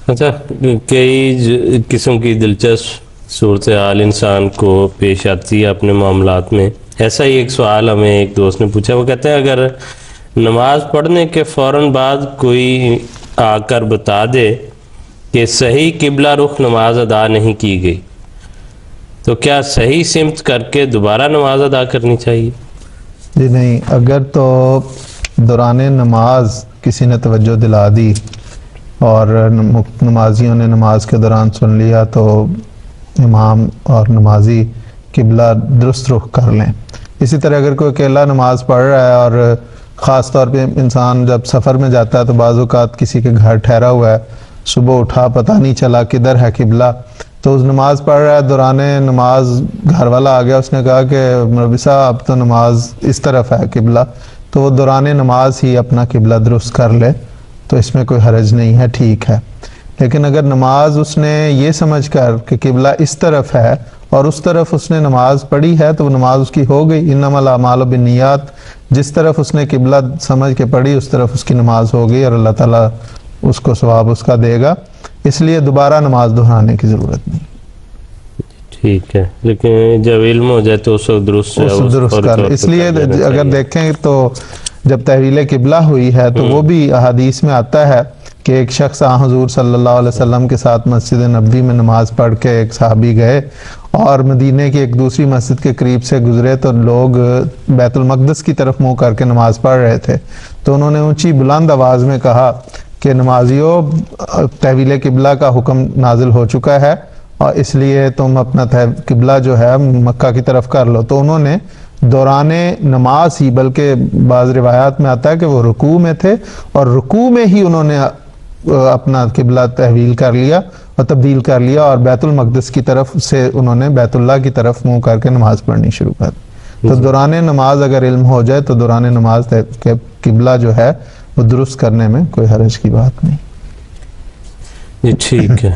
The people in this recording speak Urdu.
اچھا، کئی قسم کی دلچسپ صورتحال انسان کو پیش آتی ہے اپنے معاملات میں. ایسا ہی ایک سوال ہمیں ایک دوست نے پوچھا. وہ کہتے ہیں اگر نماز پڑھنے کے فوراً بعد کوئی آ کر بتا دے کہ صحیح قبلہ رخ نماز ادا نہیں کی گئی تو کیا صحیح سمت کر کے دوبارہ نماز ادا کرنی چاہیے؟ جی نہیں، اگر تو دوران نماز کسی نے توجہ دلا دی اور نمازیوں نے نماز کے دوران سن لیا تو امام اور نمازی قبلہ درست رخ کر لیں. اسی طرح اگر کوئی اکیلا نماز پڑھ رہا ہے اور خاص طور پہ انسان جب سفر میں جاتا ہے تو بعض اوقات کسی کے گھر ٹھہرا ہوا ہے، صبح اٹھا پتہ نہیں چلا کدھر ہے قبلہ، تو اس نماز پڑھ رہا ہے، دوران نماز گھر والا آ گیا، اس نے کہا کہ مولوی صاحب اب تو نماز اس طرف ہے قبلہ، تو وہ دوران نماز ہی اپنا قبلہ درست کر لے تو اس میں کوئی حرج نہیں ہے، ٹھیک ہے. لیکن اگر نماز اس نے یہ سمجھ کر کہ قبلہ اس طرف ہے اور اس طرف اس نے نماز پڑھی ہے تو وہ نماز اس کی ہو گئی. انما الاعمال بالنیات، جس طرف اس نے قبلہ سمجھ کے پڑھی اس طرف اس کی نماز ہو گئی اور اللہ تعالیٰ اس کو ثواب اس کا دے گا. اس لیے دوبارہ نماز دہرانے کی ضرورت نہیں. ٹھیک ہے، لیکن جب علم ہو جائے تو اس کو درست کر. اس لیے اگر دیکھیں تو جب تحویل قبلہ ہوئی ہے تو وہ بھی احادیث میں آتا ہے کہ ایک شخص حضور صلی اللہ علیہ وسلم کے ساتھ مسجد نبوی میں نماز پڑھ کے ایک صحابی گئے اور مدینے کی ایک دوسری مسجد کے قریب سے گزرے تو لوگ بیت المقدس کی طرف منہ کر کے نماز پڑھ رہے تھے. تو انہوں نے اونچی بلند آواز میں کہا کہ نمازیوں، تحویل قبلہ کا حکم نازل ہو چکا ہے اور اس لیے تم اپنا قبلہ جو ہے مکہ کی طرف کر لو. تو انہوں نے دوران نماز ہی، بلکہ بعض روایات میں آتا ہے کہ وہ رکوع میں تھے اور رکوع میں ہی انہوں نے اپنا قبلہ تحویل کر لیا اور تبدیل کر لیا اور بیت المقدس کی طرف سے انہوں نے بیت اللہ کی طرف منہ کر کے نماز پڑھنی شروع کر دی. تو دوران نماز اگر علم ہو جائے تو دوران نماز قبلہ جو ہے وہ درست کرنے میں کوئی حرج کی بات نہیں. ٹھیک ہے.